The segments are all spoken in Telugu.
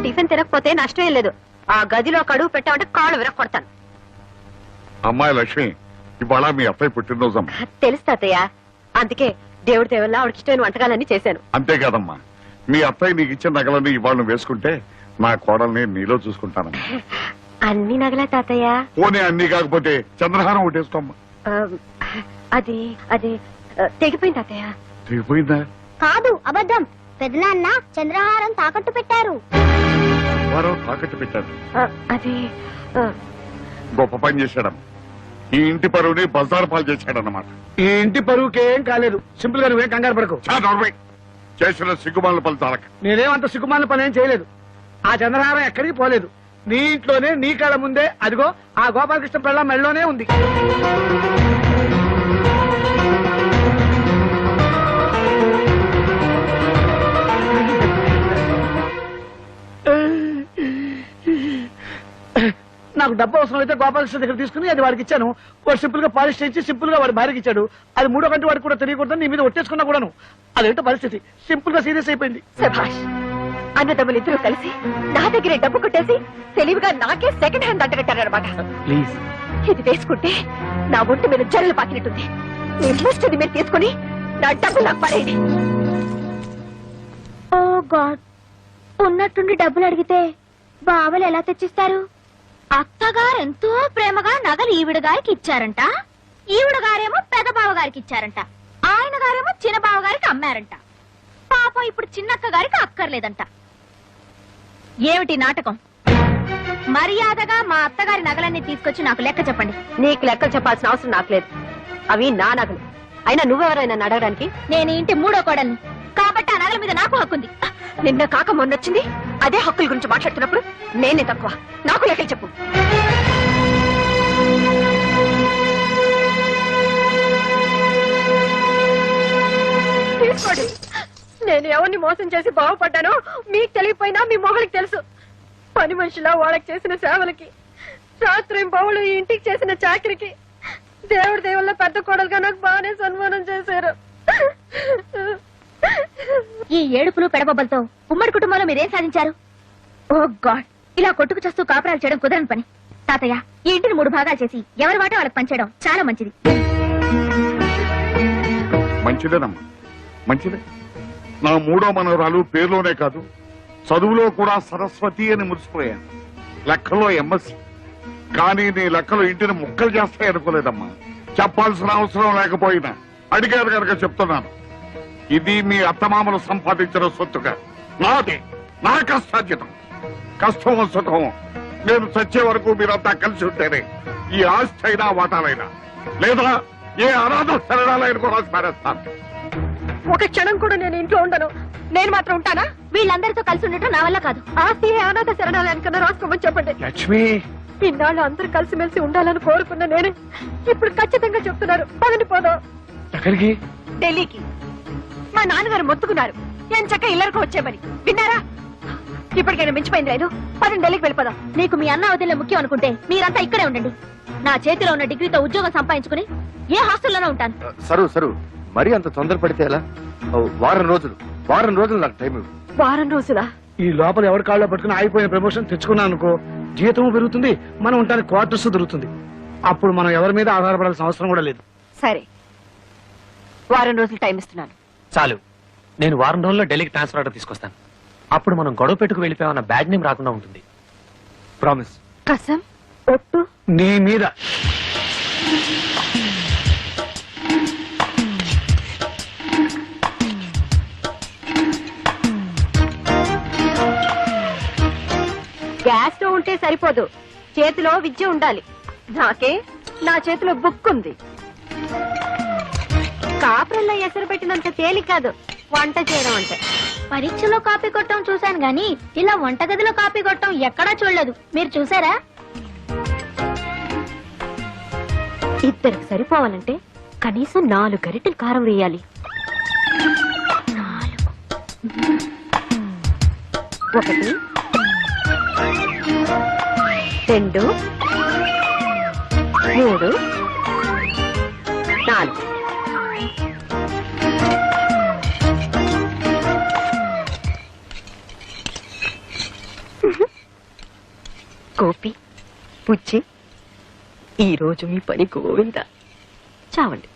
టిఫిన్ తినకపోతే నష్టం లేదు. ఆ గదిలో కడుగు పెట్టామంటే కాళ్ళు విరక్కొడతాను. అమ్మాయి లక్ష్మి, ఇవాళ మీ అత్తయ్య పుట్టినరోజమ్మా. తెలుసు తాతయ్య, అందుకే దేవుడి దేవల్ల ఆవిడకి ఇష్టమైన వంటకాలన్నీ చేశాను. అంతేకాదమ్మా, మీ అత్తయ్య నీకు ఇచ్చిన నగలన్నీ ఇవాళ వేసుకుంటే నా కోడల్ని నీలో చూసుకుంటానమ్మా. అన్ని నగలా తాతయ్య? పోనీ అన్ని కాకపోతే చంద్రహారం ఒకటేసుకోమ్మా. అది అది తెగిపోయింది తాతయ్య. తెగిపోయిందా? కాదు, అబద్ధం. పెదనాన్న చంద్రహారం తాకట్టు పెట్టారు. వారు తాకట్టు పెట్టారు. అది గొప్ప పని చేశాడమ్మా. ఈ ఇంటి పరువుని బజారు పాలు చేశాడన్నమాట. ఈ ఇంటి పరువుకేం కాలేదు. సింపుల్ గా నువ్వేం కంగారు పడకు. చేసిన సిగ్గుమాల పని తాలక. నేనేమంత సిగ్గుమాల పని ఏం చేయలేదు. ఆ చంద్రహారం ఎక్కడికి పోలేదు. నీ ఇంట్లోనే, నీ కళ్ళ ముందే, అదిగో ఆ గోపాలకృష్ణ పెళ్ళ మెళ్ళలోనే ఉంది. నాకు డబ్బు అవసరం అయితే గోపాలకృష్ణ దగ్గర తీసుకుని అది వాడికి ఇచ్చాను. వాడు సింపుల్ గా పాలిష్ చేసి సింపుల్ గా వాడి భార్యకి ఇచ్చాడు. అది మూడో గంట వాడికి కూడా తెలియకూడదు. నీ మీద ఒట్టేసుకున్నా కూడాను. అదేంటో పరిస్థితి. సింపుల్ గా సీరియస్ అయిపోయింది. శభాష్, అన్నదమ్ములు ఇద్దరు కలిసి నా దగ్గరే డబ్బు కొట్టేసి తెలివిగా నాకే సెకండ్ హ్యాండ్ అంటగట్టారనమాట. ప్లీజ్, ఇది వేసుకుంటే నా ఒంటి మీద జల్లు పాకినట్టుంది. మీ ముష్టిది మీరు తీసుకుని నా డబ్బు నాకు పడేయండి. ఓ గాడ్, ఉన్నట్టుండి డబ్బులు అడిగితే బావలు ఎలా తెచ్చిస్తారు? అత్తగారు ఎంతో ప్రేమగా నగలు ఈవిడ గారికి ఇచ్చారంట. ఈవిడ గారేమో పెద్ద బావ గారికి ఇచ్చారంట. ఆయన గారేమో చిన్న బావ గారికి అమ్మారంట. పాపం ఇప్పుడు చిన్నక్క గారికి అక్కర్లేదంట. ఏమిటి నాటకం? మర్యాదగా మా అత్తగారి నగలన్నీ తీసుకొచ్చి నాకు లెక్క చెప్పండి. నీకు లెక్కలు చెప్పాల్సిన అవసరం నాకు లేదు. అవి నా నగలు. అయినా నువ్వెవరైనా అడగడానికి? నేను ఇంటి మూడో కోడల్ని కాబట్టి ఆ నగల మీద నాకు హక్కుంది. నిన్న కాక మొన్నొచ్చింది. అదే హక్కుల గురించి మాట్లాడుతున్నప్పుడు నేనే తక్కువ. నాకు లెక్కలు చెప్పు. తీసుకోండి. నేను ఎవరిని మోసం చేసి బాగుపడ్డానో మీకు తెలియపోయినా మీ మొగలికి తెలుసు. పని మనిషిలా వాళ్ళకి చేసిన సేవలకి, రాత్రి బౌలు ఈ ఇంటికి చేసిన చాకరికి దేవుడి దేవుళ్ళ పెద్ద కోడలుగా నాకు బాగానే సన్మానం చేశారు. ఈ ఏడుపులు పెడబొబ్బలతో ఉమ్మడి కుటుంబంలో మీరేం సాధించారు? ఓ గాడ్, ఇలా కొట్టుకు చేస్తూ కాపురాలు చేయడం కుదరని పని. తాతయ్య, ఈ ఇంటిని 3 భాగాలు చేసి ఎవరి వాటో వాళ్ళకి పంచేయడం చాలా మంచిది. మంచిదేనమ్మా, మంచిదే. నా మూడో మనవరాలు పేరులోనే కాదు, చదువులో కూడా సరస్వతి అని మురిసిపోయాను. లెక్కలో ఎంఎస్సి. కానీ నీ లెక్కలు ఇంటిని ముక్కలు చేస్తాయి అనుకోలేదమ్మా. చెప్పాల్సిన అవసరం లేకపోయినా అడిగారు కనుక చెప్తున్నాను. ఇది మీ అత్తమామలు సంపాదించిన సొత్తుగా నాది, నా కష్టార్జితం. కష్టమో సుఖమో నేను చచ్చే వరకు మీరంతా కలిసి ఉంటేనే ఈ ఆస్తి అయినా వాటాలైనా, లేదా ఏ అనాథ శరణాలైన కూడా స్మరిస్తాను. ఒక క్షణం కూడా నేను ఇంట్లో ఉండను. నేను మాత్రం ఉంటానా? వీళ్ళందరితో కలిసి ఉండటం నా వల్ల కాదు. ఆస్తి అనాథ శరణాలయానికన్నా రాసుకోమని చెప్పండి. లక్ష్మి, ఇన్నాళ్ళు అందరూ కలిసిమెలిసి ఉండాలని కోరుకున్న నేను ఇప్పుడు ఖచ్చితంగా చెప్తున్నారు. పదని పోదాం. ఎక్కడికి? ఢిల్లీకి. మా నాన్నగారు మొత్తుకున్నారు ఎంచక్క ఇల్లరికి వచ్చేమని. విన్నారా? ఇప్పటికైనా మించిపోయింది లేదు. పదని ఢిల్లీకి వెళ్ళిపోదాం. మీకు మీ అన్న వదిలే ముఖ్యం అనుకుంటే మీరంతా ఇక్కడే ఉండండి. నా చేతిలో ఉన్న డిగ్రీతో ఉద్యోగం సంపాదించుకుని ఏ హాస్టల్లోనే ఉంటాను. సరు మరీ అంత తొందరపడితే ఎలా? వారం రోజులు నాకు టైం ఇవ్వు. వారం రోజులా? ఈ లోపల ఎవరి కాళ్ళలో పట్టుకుని ఆగిపోయిన ప్రమోషన్ తెచ్చుకున్నాను అనుకో, జీతం పెరుగుతుంది, మనం ఉంటానికి క్వార్టర్స్ దొరుకుతుంది. అప్పుడు మనం ఎవరి మీద ఆధారపడాల్సిన అవసరం కూడా లేదు. సరే, వారం రోజులు టైం ఇస్తున్నాను. చాలు. నేను వారం రోజుల్లో ఢిల్లీకి ట్రాన్స్ఫర్ ఆర్డర్ తీసుకొస్తాను. అప్పుడు మనం గొడవ పెట్టుకు వెళ్ళిపోయామన్న బ్యాడ్ నేమ్ రాకుండా ఉంటుంది. ప్రామిస్. కసం ఒట్టు నీ మీద. గ్యాస్ స్టవ్ ఉంటే సరిపోదు, చేతిలో విద్య ఉండాలి. నాకే నా చేతిలో బుక్ ఉంది. కాపురల్లో ఎసరు పెట్టినంత తేలిక కాదు వంట చేయడం అంటే. పరీక్షలో కాపీ కొట్టడం చూశాను గాని ఇలా వంటగదిలో కాపీ కొట్టడం ఎక్కడా చూడలేదు. మీరు చూసారా? ఇద్దరికి సరిపోవాలంటే కనీసం 4 గరిటెలు కారం వేయాలి. 1 2 3 4. గోపి పుచ్చి ఈ రోజు మీ పని గోవింద చావండి.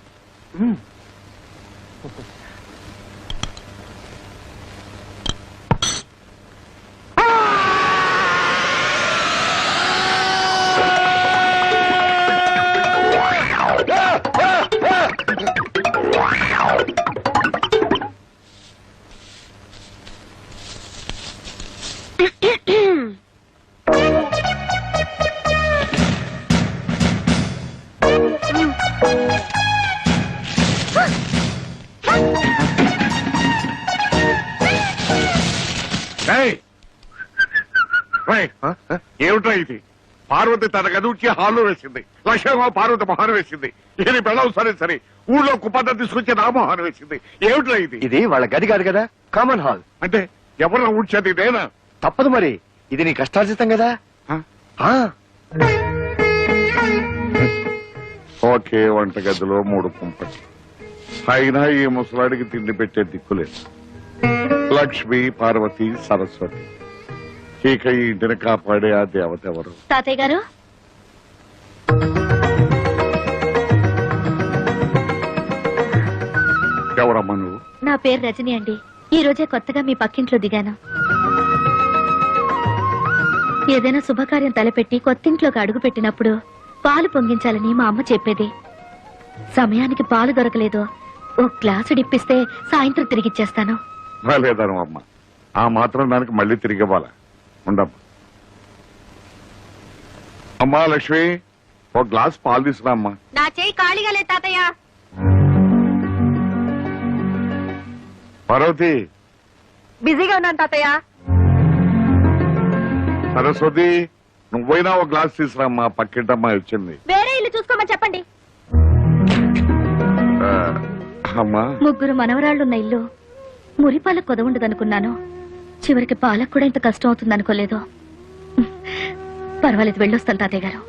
ఏయ్! రేయ్, ఏమిట్రా ఇది? పార్వతి తన గదుకి హాల్లో వేసింది, లక్ష్మమ్మ పార్వతి మొహాన్ని వేసింది, ఏది బెళ్ళవు సరే సరే ఊళ్ళో కుప్పంతా తీసుకొచ్చి నా మొహాన్ని వేసింది. ఏమిట్రా ఇది? ఇది వాళ్ళ గది కాదు కదా, కామన్ హాల్. అంటే ఎవరన్నా ఊడ్చేది ఇదేనా? తప్పదు మరి, ఇది నీ కష్టార్జితం కదా. ఆ? ఆ, ఒకే వంటగదిలో 3 కుంపటి, అయినా ఈ ముసలాడికి తిండి పెట్టే దిక్కులేదు. లక్ష్మి, పార్వతి, సరస్వతి, ఇక ఈ ఇంటిని కాపాడే ఆ దేవత ఎవరు? తాతయ్య గారు, ఎవరమ్మా నువ్వు? నా పేరు రజని అండి. ఈ రోజే కొత్తగా మీ పక్కింట్లో దిగాను. ఏదైనా శుభకార్యం తలపెట్టి కొత్తింట్లోకి అడుగు పెట్టినప్పుడు పాలు పొంగించాలని మా అమ్మ చెప్పేది. సమయానికి పాలు దొరకలేదు, ఓ గ్లాసు డిప్పిస్తే సాయంత్రం తిరిగిచ్చేస్తాను. లేదను అమ్మ, ఆ మాత్రం దానికి మళ్ళీ తిరిగి ఇవ్వాలా? ఉండమ్మా. అమ్మా లక్ష్మి, ఒక గ్లాస్ పాలు తీసుకురా అమ్మా. నా చేయి ఖాళీగా లేదు తాతయ్య. పార్వతి, బిజీగా ఉన్నాను తాతయ్య. సరస్వతి, నువ్వైనా ఒక గ్లాస్ తీసుకురామ్మా, పక్కింటమ్మా వచ్చింది. వేరే ఇల్లు చూసుకోమని చెప్పండి. ఆ, అమ్మా 3 మనవరాళ్లున్న ఇల్లు మురిపాల కొదవుండదనుకున్నాను. చివరికి పాలకు కూడా ఇంత కష్టం అవుతుంది అనుకోలేదు. పర్వాలేదు, వెళ్ళొస్తాను తాతయ్య గారు.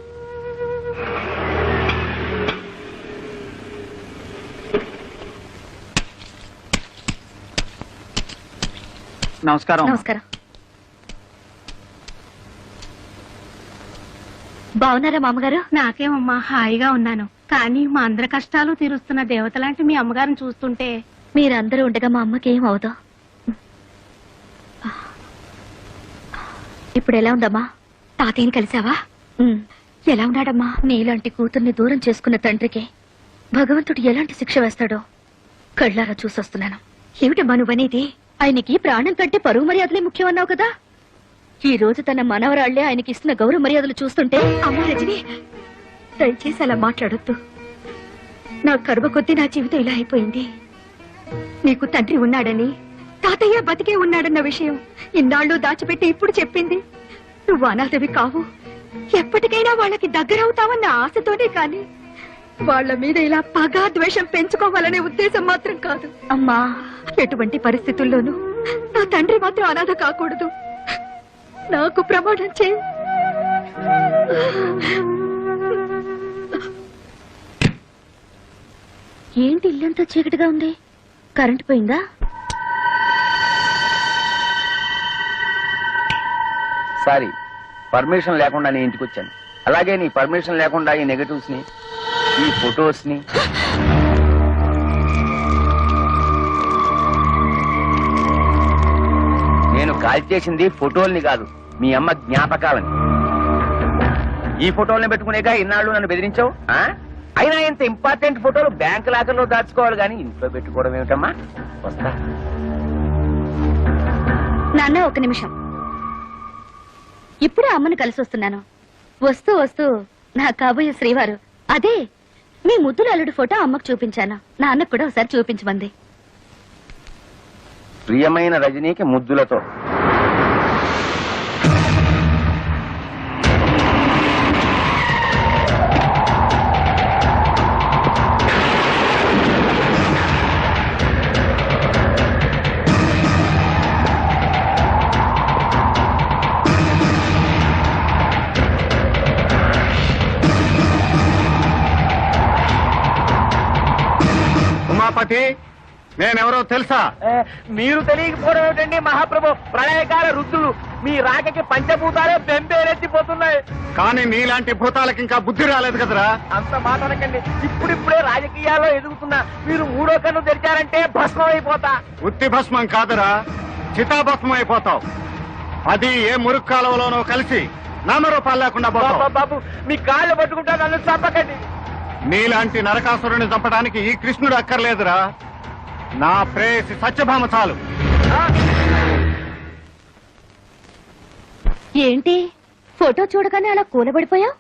నమస్కారం. నమస్కారం. బాగున్నారా మామగారు? నాకేమమ్మా, హాయిగా ఉన్నాను. కానీ మా అందరి కష్టాలు తీరుస్తున్న దేవత లాంటి మీ అమ్మగారిని చూస్తుంటే మీరందరూ ఉండగా మా అమ్మకి ఏం అవదు. ఇప్పుడు ఎలా ఉందమ్మా? తాతయ్యని కలిసావా? ఎలా ఉన్నాడమ్మా? నీలాంటి కూతుర్ని దూరం చేసుకున్న తండ్రికి భగవంతుడు ఎలాంటి శిక్ష వేస్తాడో కళ్ళారా చూసొస్తున్నాను. ఏమిటమ్మా నువ్వనేది? ఆయనకి ప్రాణం కంటే పరువు మర్యాదలే ముఖ్యమన్నావు కదా. ఈ రోజు తన మనవరాళ్లే ఆయనకి ఇస్తున్న గౌరవ మర్యాదలు చూస్తుంటే అమ్మ రజని, దయచేసి అలా మాట్లాడొద్దు. నా కర్మ కొద్దీ నా జీవితం ఇలా అయిపోయింది. నీకు తండ్రి ఉన్నాడని, తాతయ్య బతికే ఉన్నాడన్న విషయం ఇన్నాళ్ళు దాచిపెట్టి ఇప్పుడు చెప్పింది. నువ్వు అనాథవి కావు, ఎప్పటికైనా వాళ్ళకి దగ్గరవుతావన్న ఆశతోనే కాని వాళ్ళ మీద ఇలా పగ ద్వేషం పెంచుకోవాలనే ఉద్దేశం మాత్రం కాదు. అమ్మా, ఎటువంటి పరిస్థితుల్లోనూ నా తండ్రి మాత్రం అనాథ కాకూడదు. నాకు ప్రమాణం చేయి. ఏంటి ఇల్లంతా చీకటిగా ఉంది? కరెంట్ పోయిందా? సారీ, పర్మిషన్ లేకుండా నీ ఇంటికి వచ్చాను. అలాగే నీ పర్మిషన్ లేకుండా ఈ నెగటివ్స్ ని, ఈ ఫొటోస్ ని నేను కాల్ చేసింది ఫోటోల్ని కాదు, మీ అమ్మ జ్ఞాపకాలని. ఈ ఫోటోల్ని పెట్టుకునేగా ఇన్నాళ్ళు నన్ను బెదిరించావు. అయినా ఇంత ఇంపార్టెంట్ ఫోటోలు బ్యాంక్ లాకర్లో దాచుకోవాలి కానీ ఇంట్లో పెట్టుకోవడం ఏమిటమ్మా? వస్తా. నాన్న, ఒక నిమిషం. ఇప్పుడే అమ్మను కలిసి వస్తున్నాను. వస్తూ వస్తూ నా కాబోయే శ్రీవారు, అదే మీ ముద్దుల అల్లుడు ఫోటో అమ్మకు చూపించాను. నాన్నకు కూడా ఒకసారి చూపించమంది. ప్రియమైన రజనీకి ముద్దులతో. ఉమాపతి, నేనెవరో తెలుసా? మీరు తెలియకపోవడం ఏమిటండి మహాప్రభు? ప్రళయకాల రుద్రులు మీ రాకకి పంచభూతాలే బెంబేలెత్తిపోతున్నాయి. కానీ నీలాంటి భూతాలకి ఇంకా బుద్ధి రాలేదు కదరా. అంత మాటనకండి. ఇప్పుడిప్పుడే రాజకీయాల్లో ఎదుగుతున్నా మీరు మూడో కన్ను తెరిచారంటే భస్మం అయిపోతా. ఉత్తి భస్మం కాదురా, చితాభస్మం అయిపోతావు. అది ఏ మురుగు కాలువలోనో కలిసి నామరూపాలు లేకుండా పోతావు. బాబు మీ కాళ్ళు పట్టుకుంటా, నన్ను చంపకండి. నీలాంటి నరకాసురుని చంపడానికి ఈ కృష్ణుడు అక్కర్లేదురా, నా ప్రేయసి సత్యభామ చాలు. ఏంటి ఫోటో చూడగానే అలా కూలబడిపోయావు?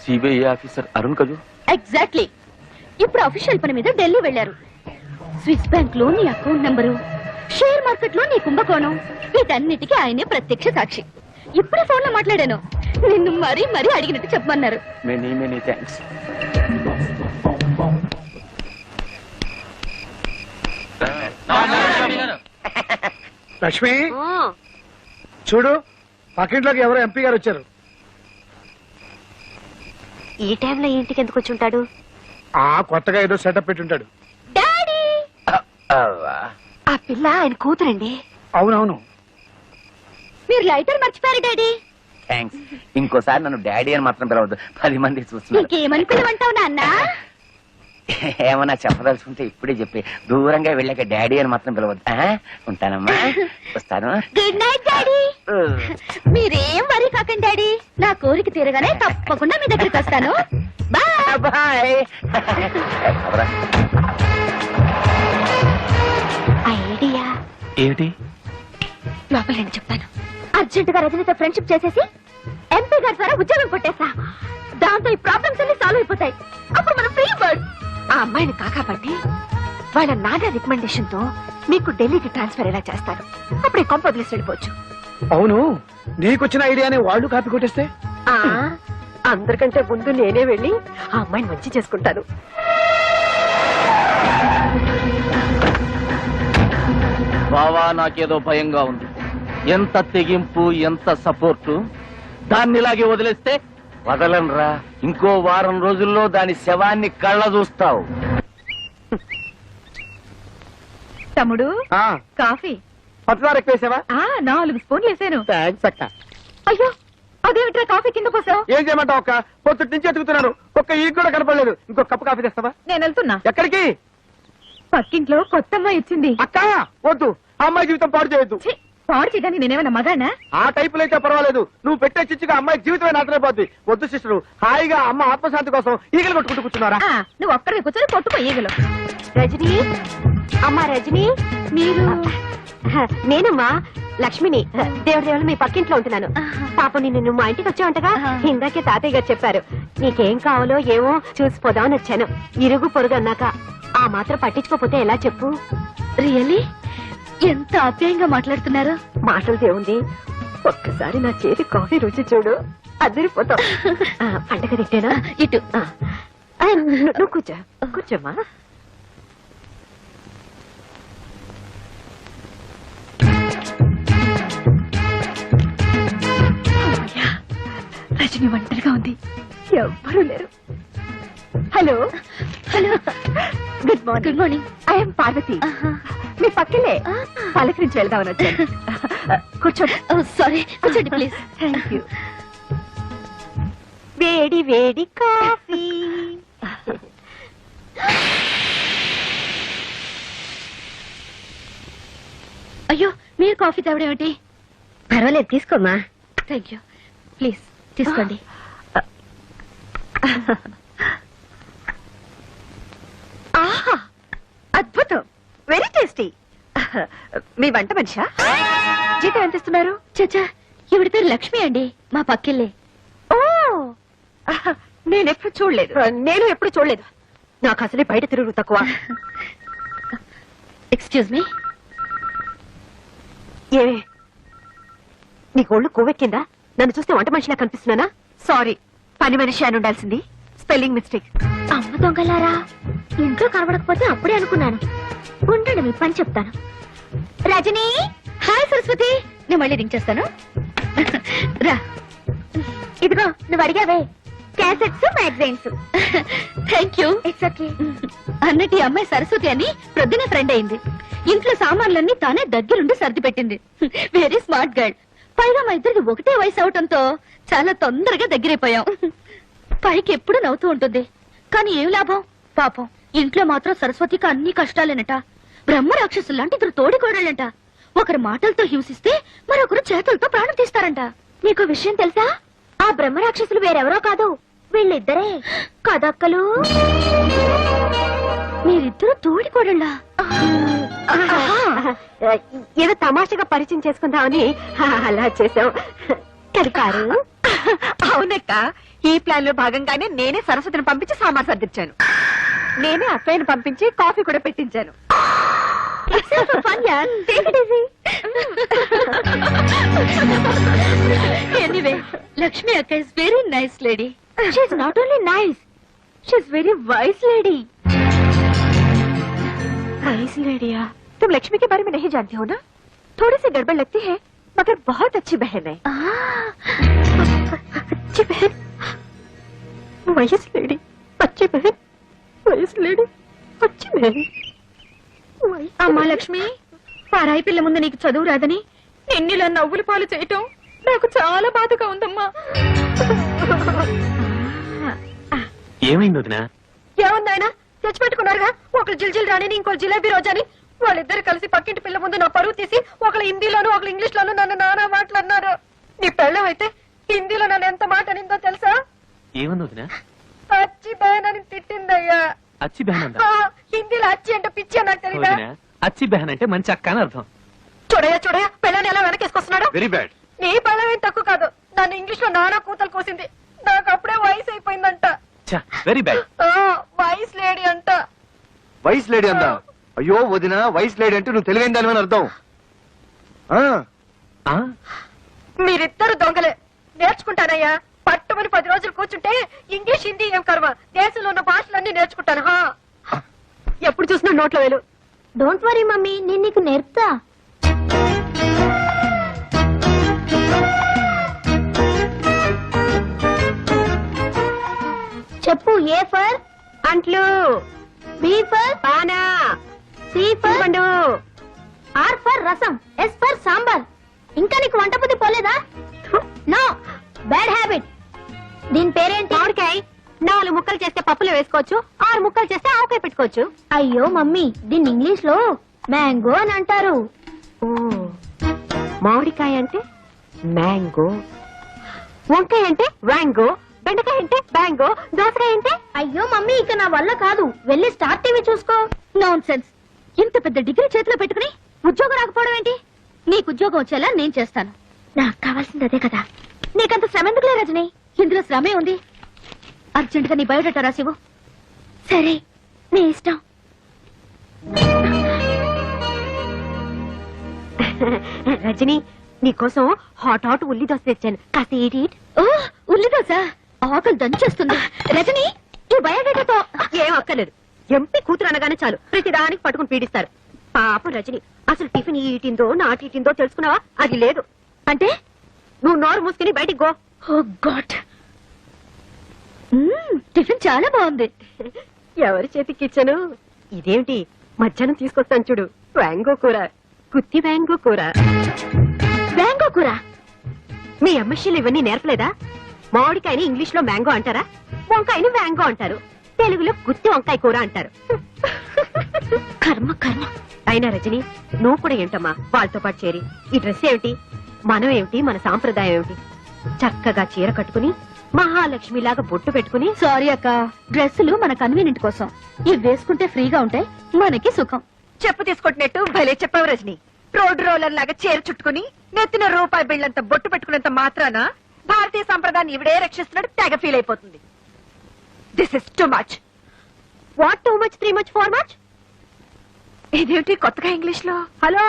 సిబిఐ ఆఫీసర్ అరుణ్ కదూ? ఎగ్జాక్ట్లీ. ఇప్పుడు అఫీషియల్ పని మీద ఢిల్లీ వెళ్లారు. స్విస్ బ్యాంక్ లో నీ అకౌంట్ నంబరు, షేర్ మార్కెట్ లో నీ కుంభకోణం, వీటన్నిటికీ ఆయనే ప్రత్యక్ష సాక్షి. ఇప్పుడే ఫోన్ లో మాట్లాడాను. నిన్ను మరీ మరీ అడిగినట్టు చెప్పమన్నారు. Many many thanks. లక్ష్మి చూడు, పక్కింట్లోకి ఎవరో ఎంపీ గారు వచ్చారు. ఈ టైంలో ఇంటికి ఎందుకు వచ్చి ఉంటాడు? కొత్తగా ఏదో సెటప్ పెట్టి ఉంటాడు. డాడీ, ఆ పిల్ల ఆయన కూతురండి. అవునవును. మీరు లైటర్ మర్చిపోయారు డాడీ. థ్యాంక్స్. ఇంకోసారి నన్ను డాడీ అని మాత్రం పిలవద్దు, 10 మంది చూస్తున్నారు. ఇంకేమని పిలవంటావు నాన్న? ఏమన్నా చెప్పదలుచుకుంటే ఇప్పుడే చెప్పి, దూరంగా వెళ్ళాక డాడీ అని మాత్రం పిలవద్దు. ఉంటానమ్మా, వస్తాను. Good night daddy. మీరేం వరీ కాకండి డాడీ, నా కోరిక తీరగానే తప్పకుండా మీ దగ్గరికి వస్తాను. Bye bye. ఐడియా ఏమిటి? లోపల నేను చెప్తాను. అర్జెంట్ గా రజనీతో ఫ్రెండ్షిప్ చేసేసి ఎంపీ గారి ద్వారా ఉద్యోగం కొట్టేస్తా. దాంతో ఈ ప్రాబ్లమ్స్ అన్ని సాల్వ్ అయిపోతాయి. అప్పుడు మనం ఫ్రీ బర్డ్. ఆ అమ్మాయిని కాకాపట్టి వాళ్ళ నాన్న రికమెండేషన్ తో మీకు ఢిల్లీకి ట్రాన్స్ఫర్ ఎలా చేస్తారు? అప్పుడే కొంప వదిలేసి వెళ్ళిపోవచ్చు. అవును, నీకొచ్చిన ఐడియాని వాళ్ళు కాపీ కొట్టేస్తే? అందరికంటే ముందు నేనే వెళ్ళి ఆ అమ్మాయిని మంచి చేసుకుంటాను. బావా, నాకేదో భయంగా ఉంది. ఎంత తెగింపు, ఎంత సపోర్టు. దాన్ని ఇలాగే వదిలేస్తే వదలనరా. ఇంకో వారం రోజుల్లో దాని శవాన్ని కళ్ళ చూస్తావు. తమ్ముడు, కాఫీ పచ్చదార ఎక్కువేసావా? 4 స్పూన్లు వేసాను. థ్యాంక్స్ అక్క. అయ్యో, అదేమిట్రా కాఫీ కింద పోసావు? ఏం చేయమంటావు అక్క? పొద్దుటి నుంచి ఎతుకుతున్నాను, ఒక్క ఈ కూడా కనపడలేదు. ఇంకో కప్పు కాఫీ తెస్తావా? నేను వెళ్తున్నా. ఎక్కడికి? పక్కింట్లో కొత్త అమ్మాయి ఇచ్చింది. అక్క వద్దు, ఆ అమ్మాయి జీవితం పాడు చేయొద్దు. ఛీ, పాడు చేయడానికి నేనేమన్నా మగానా? ఆ టైపులో అయితే పర్వాలేదు, నువ్వు పెట్టే చిచ్చుగా అమ్మాయి జీవితమే నాశనైపోద్ది. వద్దు సిస్టరు, హాయిగా అమ్మ ఆత్మశాంతి కోసం ఈగలు కొట్టుకుంటూ కూర్చున్నారా? నువ్వు ఒక్కడే కూర్చొని కొట్టుకో ఈగలు. రజనీ, అమ్మా రజనీ, మీరు? నేనమ్మా లక్ష్మిని. దేవుడు మీ పక్కింట్లో ఉంటున్నాను. పాప నిన్ను మా ఇంటికి వచ్చావంటగా? ఇందాకే తాతయ్య గారు చెప్పారు. నీకేం కావాలో ఏమో చూసిపోదామని వచ్చాను. ఇరుగు పొరుగు అన్నాక ఆ మాత్రం పట్టించుకోపోతే ఎలా చెప్పు? రియల్లీ ఎంత ఆప్యాయంగా మాట్లాడుతున్నారు. మాటలు దేవుంది, ఒక్కసారి నా చేతి కాఫీ రుచి చూడు, అదిరిపోతావు. పండగ తిట్టేనా? ఇటు నువ్వు కూర్చో, కూర్చోమ్మా. రజని ఒంటరిగా ఉంది, ఎవ్వరూ లేరు. Hello hello, good morning. Good morning. I'm Parvati, మీ పక్కలే. పలకరించి వెళ్దామని వచ్చాను. కూర్చోండి. సారీ, కూర్చోండి ప్లీజ్. Thank you. వేడి వేడి కాఫీ. అయ్యో, మీరు కాఫీ తాగడం ఏమిటి? పర్వాలేదు, తీసుకోమ్మా. Thank you. ప్లీజ్ తీసుకోండి. ఆహా, అద్భుతం, వెరీ టేస్టీ. మీ వంట మనిషా? జీతం ఎంత ఇస్తున్నారు? చచ్చా, ఈవిడ పేరు లక్ష్మి అండి, మా పక్కిల్లే. ఓ, నేనెప్పుడు చూడలేదు. నేను ఎప్పుడు చూడలేదు. నాకు అసలే బయట తిరుగు తక్కువ. Excuse me. ఏమే, నీకు ఒళ్ళు కొవ్వెక్కిందా? నన్ను చూస్తే వంట మనిషిలా కనిపిస్తున్నానా? సారీ, పని మనిషి అని ఉండాల్సింది. Spelling mistake. అమ్మ దొంగలారా, ఇంట్లో కనబడకపోతే అప్పుడే అనుకున్నాను. ఉండండి, మీ పని చెప్తాను. రజనీ. హాయ్ సరస్వతి, నేను మళ్ళీ రింగ్ చేస్తాను. రా. ఇదిగో, నువ్వు అడిగావే, cassettes magazines. Thank you. It's okay. అన్నట్టు ఈ అమ్మాయి సరస్వతి అని ప్రొద్దునే ఫ్రెండ్ అయింది. ఇంట్లో సామాన్లన్నీ తానే దగ్గరుండి సర్ది పెట్టింది. Very smart girl. పైగా మా ఇద్దరికి ఒకటే వయసు అవటంతో చాలా తొందరగా దగ్గరైపోయాం. పైకి ఎప్పుడు నవ్వుతూ ఉంటుంది, కానీ ఏం లాభం పాపం. ఇంట్లో మాత్రం సరస్వతికి అన్ని కష్టాలేనట. బ్రహ్మ రాక్షసులు లాంటి ఇద్దరు తోడికోడాలంట. ఒకరి మాటలతో హింసిస్తే మరొకరు చేతులతో ప్రాణం తీస్తారంట. నీకు విషయం తెలుసా? ఆ బ్రహ్మ రాక్షసులు వేరెవరో కాదు, వీళ్ళిద్దరే కదక్కలు. మీరిద్దరు తోడికోడళ్ళా? ఏదో తమాషగా పరిచయం చేసుకుందామని అలా చేసాం. కడికారు. అవునక్క, ఈ ప్లాన్ లో భాగంగానే నేనే సరస్వతిని పంపించి సామాన్ సర్దించాను. నేనే అక్కయ్యను పంపించి కాఫీ కూడా పెట్టించాను. ఎనీవే, లక్ష్మి అక్క is very nice lady. She is not only nice, she is very wise lady. Wise लेडिया, तुम लक्ष्मी के बारे में नहीं जानती हो ना? थोड़ी सी गड़बड़ लगती है मगर बहुत अच्छी बहन है. अच्छी बहन, वाइस लेडी, अच्छी बहन, वाइस लेडी, अच्छी बहन. అమ్మా లక్ష్మి, పరాయి పిల్ల ముందు నీకు చదువు రాదని నిన్నిలా నవ్వుల పాలు చేయటం నాకు చాలా బాధగా ఉందమ్మా. ఏమైంది వదినా? ఏముందాయన తెచ్చిపెట్టుకున్నారుగా, ఒకరు జిల్జిల్ రాణిని ఇంకో జిలేబీ రోజాని. వాళ్ళిద్దరు కలిసి పక్కింటి పిల్ల ముందు నా పరువు తీసి ఒకరు హిందీలోను ఒకరు ఇంగ్లీష్ లోను నన్ను నానా మాట్లాడినారు. నీ పెళ్ళం అయితే హిందీలో నన్ను ఎంత మాట అనిందో తెలుసా? ఏముంది వదినా? అచ్చి బహన్ అని తిట్టిందయ్యా. అచ్చి బెహన్ అందా? హిందీలో అచ్చి అంటే పిచ్చి నాకు తెలీదా? వదినా, అచ్చి బెహన్ అంటే మంచి అక్క అని అర్థం. చూడయ్యా పెళ్ళని ఎలా వెనకేసుకొస్తున్నాడు. Very bad. నీ పెళ్ళం ఏం తక్కువ కాదు, నన్ను ఇంగ్లీష్ లో నానా కూతలు కోసింది. నాకు అప్పుడే వయసు అయిపోయిందంట. Very bad. వయసు లేడీ అంట. వైస్ లేడీ అందా? అయ్యో వదిన, వైస్ లేడీ అంటే నువ్వు తెలివైన దాని అని అర్థం. మీరిద్దరు దొంగలే. నేర్చుకుంటానయ్యా, పట్టుమని 10 రోజులు కూర్చుంటే ఇంగ్లీష్ హిందీ ఏం కర్మ, దేశంలో ఉన్న భాషలన్నీ నేర్చుకుంటాను. ఎప్పుడు చూసినా నోట్లో వేలు. డోంట్ వరీ మమ్మీ, నేను నీకు నేర్పుతా. చెప్పు. ఏ ఫర్ అంట్లు, బి ఫర్ పానా, సి ఫర్ పండు, R for rasam, S for sambar. ఇంకా నీకు వంట బుద్ధి పోలేదా? No, bad habit. దీని పేరేంటి? మామిడికాయ. 4 ముక్కలు చేస్తే పప్పులో వేసుకోవచ్చు, 6 ముక్కలు చేస్తే ఆవకాయ పెట్టుకోవచ్చు. అయ్యో మమ్మీ, దీన్ని ఇంగ్లీష్ లో మ్యాంగో అని అంటారు. మామిడికాయ అంటే మ్యాంగో, వంకాయ అంటే వ్యాంగో, బెండకాయ అంటే బ్యాంగో, దోసకాయ అంటే. అయ్యో మమ్మీ, ఇక నా వల్ల కాదు, వెళ్ళి స్టార్ టీవీ చూసుకో. Non sense. ఇంత పెద్ద డిగ్రీ చేతిలో పెట్టుకుని ఉద్యోగం రాకపోవడం ఏంటి? నీకు ఉద్యోగం వచ్చేలా నేను చేస్తాను. నాకు కావాల్సింది అదే కదా. నీకంత శ్రమ ఎందుకులే రజని, ఇందులో శ్రమే ఉంది. అర్జెంట్ గా నీ బయోడేటా రాసివ్వు. సరే, నీ ఇష్టం. రజని, నీకోసం హాట్ ఉల్లి దోశ తెచ్చాను, కాస్త ఈట్. ఓ, ఉల్లి దోశ ఆకలి దంచేస్తుంది. రజని, ఈ బయోడేటాతో ఏం అక్కర్లేదు. ఎంపీ కూతురు అనగానే చాలు ప్రతిదానికి పట్టుకుని పీడిస్తారు. పాపం రజని, అసలు టిఫిన్ ఈటిందో నాటిందో తెలుసుకున్నావా? అది లేదు. అంటే నువ్వు నోరు మూసుకుని బయటికి గో. ఓ గాడ్, టిఫిన్ చాలా బాగుంది. ఎవరి చేతికి ఇచ్చాను? ఇదేమిటి, మధ్యాహ్నం తీసుకొస్తాను చూడు, వ్యాంగో కూర, గుత్తి వ్యాంగో కూర. మ్యాంగో కూర? మీ అమ్మశీలు ఇవన్నీ నేర్పలేదా? మామిడికాయని ఇంగ్లీష్ లో మ్యాంగో అంటారా, వంకాయని వ్యాంగో అంటారు, తెలుగులో గుత్తి వంకాయ కూర అంటారు. కర్మ కర్మ. అయినా రజని, నువ్వు కూడా ఏంటమ్మా వాళ్ళతో పాటు చేరి? ఈ డ్రెస్ ఏమిటి, మనం ఏమిటి, మన సాంప్రదాయం ఏమిటి? చక్కగా చీర కట్టుకుని మహాలక్ష్మిలాగా బొట్టు పెట్టుకుని. సారీ అక్క, డ్రెస్సులు మన కన్వీనియంట్ కోసం. ఇవి వేసుకుంటే ఫ్రీగా ఉంటాయి, మనకి సుఖం. చెప్పు తీసుకుంటున్నట్టు భలే చెప్పావు రజని. రోడ్ రోలర్ లాగా చీర చుట్టుకుని నెత్తిన రూపాయి బిళ్ళంత బొట్టు పెట్టుకున్నంత మాత్రాన భారతీయ సంప్రదాయాన్ని ఇవిడే రక్షిస్తున్నాడు తెగ ఫీల్ అయిపోతుంది. This is too much. What too much, 3 much, 4 much? ఇదేమిటి కొత్తగా ఇంగ్లీష్ లో? Hello,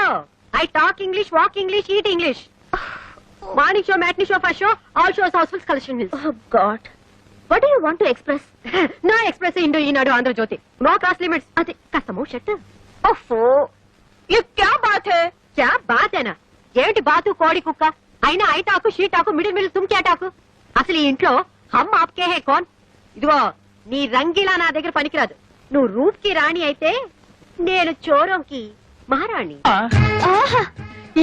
I talk English, walk English, eat English. Morning show, matinee show, first show, all shows housefuls collection. Oh God, what do you want to express? No express, Indo, Eenadu, Andhra Jyothi, no class limits. అది కాస్త మూ షట్. ఓఫో, ये क्या बात है? क्या बात है ना? ఏమిటి బాతు, కోడి, కుక్క అయినా I talk, she talk, middle తుమ్ క్యా టాకు? అసలు ఈ ఇంట్లో హమ్ ఆప్కే హే కౌన్? ఇదిగో నీ రంగిలా నా దగ్గర పనికిరాదు. నువ్వు రూప్ కి రాణి అయితే నేను చోరంకి మహారాణి. ఆహా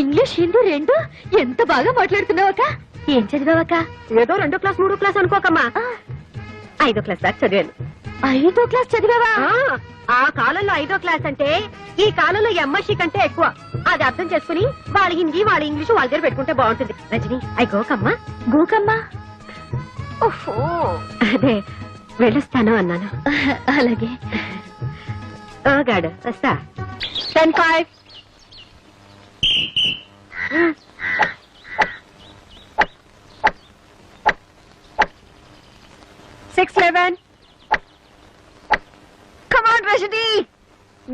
ఇంగ్లీష్ హిందీ రెండు ఎంత బాగా మాట్లాడుతున్నావక్క. ఏం చదివావక్క? ఏదో 2వ క్లాస్ 3వ క్లాస్ అనుకోకమ్మా, 5వ క్లాస్ దాకా చదివాను. 5వ క్లాస్ చదివావా? ఆ కాలంలో 5వ క్లాస్ అంటే ఈ కాలంలో ఎంఎస్సీ కంటే ఎక్కువ. అది అర్థం చేసుకుని వాళ్ళ హిందీ వాళ్ళ ఇంగ్లీష్ వాళ్ళ దగ్గర పెట్టుకుంటే బాగుంటుంది. రజని ఐ గోకమ్మా. గోకమ్మా? ఓహో అదే వెళ్ళొస్తాను అన్నాను. అలాగే. గాడు వస్తా. 10-5. Rajini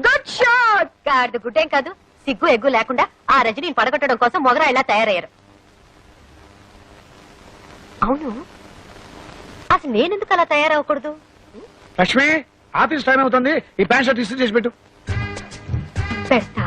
good shot. గాడిద గుడ్డేం కాదు, సిగ్గు ఎగ్గు లేకుండా ఆ రజనీని పడగొట్టడం కోసం మొగరా ఇలా తయారయ్యారు. అవును, అసలు నేనెందుకు అలా తయారవ్వకూడదు? లక్ష్మి ఆఫీస్ టైం అవుతుంది, ఈ ప్యాంట్ షర్ట్ ఇస్త్రీ చేసి పెట్టు. పెడతా.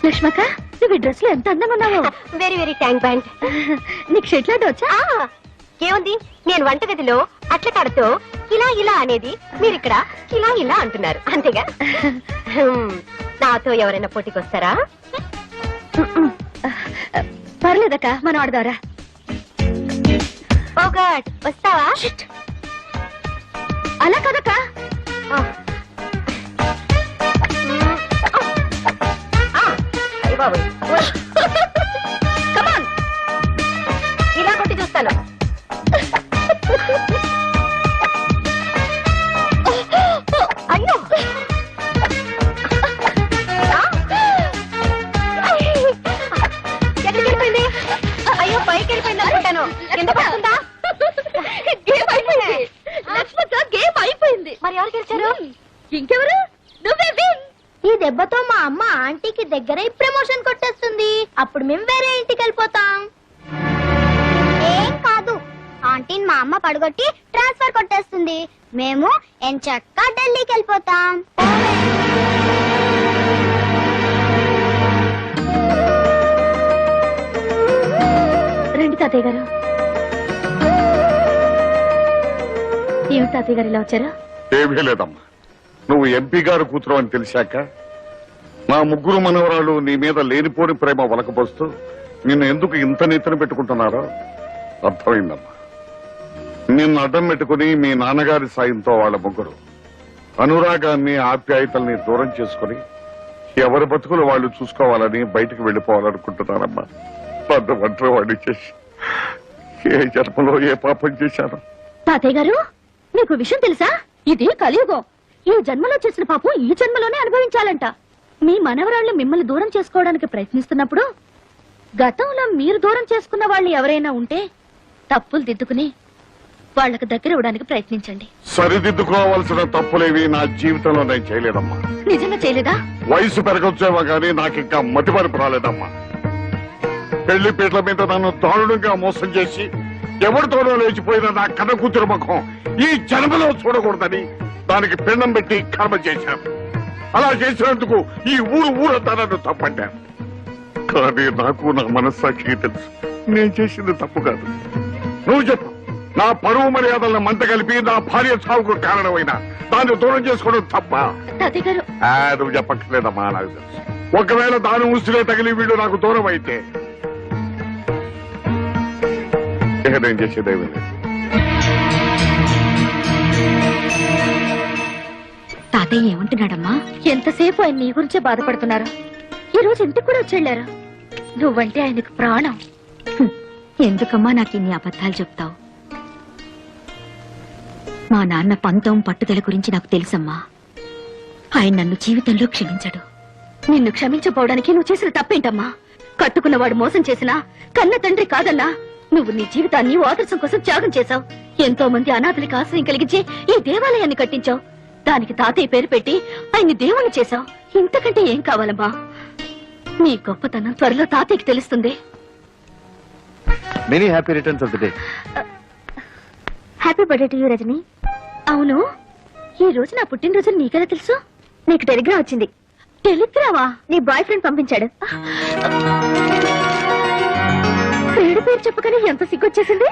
లక్ష్మక్క నువ్వు ఈ డ్రెస్ లో ఎంత అందంగా ఉన్నావు. Very very thank band. నీకు షెట్లు వచ్చా? ఏముంది, నేను వంటగదిలో అట్ల కాడతో ఇలా ఇలా అనేది మీరిక్కడ ఇలా ఇలా అంటున్నారు అంతేగా. నాతో ఎవరైనా పోటీకి వస్తారా? పర్లేదక్క మనం ఆడదారా. ఓ గాడ్, వస్తావా? అలా కదక్క. కమాన్, ఇలా కొట్టి చూస్తాను. అయ్యో ఎక్కడికి వెళ్ళిపోయింది? అయ్యో పైకి వెళ్ళిపోయింది అనుకుంటాను. కింద పడుతుందా? గేమ్ అయిపోయింది లక్ష్మక్క, గేమ్ అయిపోయింది. మరి ఎవరు గెలిచారు? ఇంకెవరు? నువ్వే విన్. ఈ దెబ్బతో మా అమ్మ ఆంటీకి దగ్గర ప్రమోషన్ కొట్టేస్తుంది. అప్పుడు మేము వేరే ఇంటికి వెళ్ళిపోతాం. ఏం కాదు, ఆంటీని మా అమ్మ పడగొట్టి ట్రాన్స్ఫర్ కొట్టేస్తుంది. మేము ఎంచక్కా ఢిల్లీకి వెళ్ళిపోతాం. రండి తాతయ్య గారు. ఏమి తాతయ్య గారు ఇలా వచ్చారు? ఏమీ లేదమ్మా, నువ్వు ఎంపీ గారు కూతురు అని తెలిసాక నా ముగ్గురు మనవరాలు నీ మీద లేనిపోని ప్రేమ వలకపోస్తూ నిన్ను ఎందుకు ఇంత నీతిని పెట్టుకుంటున్నారో అర్థమైందమ్మా. నిన్ను అడ్డం పెట్టుకుని మీ నాన్నగారి సాయంతో వాళ్ళ ముగ్గురు అనురాగాన్ని ఆప్యాయతల్ని దూరం చేసుకుని ఎవరి బతుకులు వాళ్ళు చూసుకోవాలని బయటికి వెళ్లిపోవాలనుకుంటున్నారమ్మా. పెద్ద ఒంటరి వాడిని చేసి ఏ జన్మలో ఏ పాపం చేశాను. తాతయ్య గారు మీకు విషయం తెలుసా? ఇది కలియుగం. ఈ జన్మలో చేసిన పాపం ఈ జన్మలోనే అనుభవించాలంట. మీ మనవరాళ్లు మిమ్మల్ని దూరం చేసుకోవడానికి ప్రయత్నిస్తున్నప్పుడు గతంలో మీరు దూరం చేసుకున్న వాళ్ళు ఎవరైనా ఉంటే తప్పులు దిద్దుకుని వాళ్ళకి దగ్గర ఇవ్వడానికి ప్రయత్నించండి. సరిదిద్దుకోవాల్సిన తప్పులేవి నా జీవితంలో నేను చేయలేదమ్మా. నిజంగా చేయలేదా? వయసు పెరగొచ్చేవా గానీ నాకింకా మతిమరుపు రాలేదమ్మా. పెళ్లి పీటల మీద నన్ను దారుణంగా మోసం చేసి ఎవరితోనో లేచిపోయిన నా కన్న కూతురు ముఖం ఈ జన్మలో చూడకూడదని దానికి పిండం పెట్టి కర్మ చేశాను. అలా చేసినందుకు ఈ ఊరంతా నన్ను తప్పట్టాను. కానీ నాకు నా మనస్సాక్షికి తెలుసు నేను చేసింది తప్పు కాదు. నువ్వు చెప్పు, నా పరువు మర్యాదలను మంట కలిపి నా భార్య సాగుకు కారణమైన దాన్ని దూరం చేసుకోవడం తప్ప? తాతయ్య గారు నువ్వు చెప్పక్కర్లేదమ్మా, నాకు తెలుసు. ఒకవేళ దాని ఉసిరే తగిలి వీడు నాకు దూరం అయితే నేను చేసేదేమీ లేదు. తాతయ్య ఏమంటున్నాడమ్మా? ఎంతసేపు ఆయన నీ గురించే బాధపడుతున్నారు. ఈ రోజు ఇంటికి కూడా వచ్చేళ్లారు. నువ్వంటే ఆయనకు ప్రాణం. ఎందుకమ్మా నాకు ఇన్ని అబద్ధాలు చెప్తావు? మా నాన్న పంతం పట్టుదల గురించి నాకు తెలుసమ్మా. ఆయన నన్ను జీవితంలో క్షమించడు. నిన్ను క్షమించపోవడానికి నువ్వు చేసిన తప్పేంటమ్మా? కట్టుకున్నవాడు మోసం చేసినా కన్న తండ్రి కాదన్నా నువ్వు నీ జీవితాన్ని ఆదర్శం కోసం త్యాగం చేశావు. ఎంతో మంది అనాథలకి ఆశ్రయం కలిగించి ఈ దేవాలయాన్ని కట్టించావు. దానికి తాతయ్య పేరు పెట్టి ఆయన్ని దేవుణ్ణి చేశావు. ఇంతకంటే ఏం కావాలమ్మా? నీ గొప్పతనం త్వరలో తాతయ్యకి తెలుస్తుంది. Many happy returns of the day. Happy birthday to you Rajini. అవును, ఈ రోజు నా పుట్టినరోజు నీకెలా తెలుసు? నీకు టెలిగ్రామ్ వచ్చింది. టెలిగ్రామా? నీ బాయ్ ఫ్రెండ్ పంపించాడు. పేరు పేరు చెప్పకనే ఎంత సిగ్గొచ్చేసింది.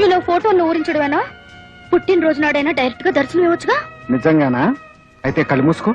ఇలా ఫోటోను ఊరించడమేనా? పుట్టినరోజు నాడైనా డైరెక్ట్ గా దర్శనం ఇవ్వచ్చుగా. నిజంగానా? అయితే కళ్ళు మూసుకో.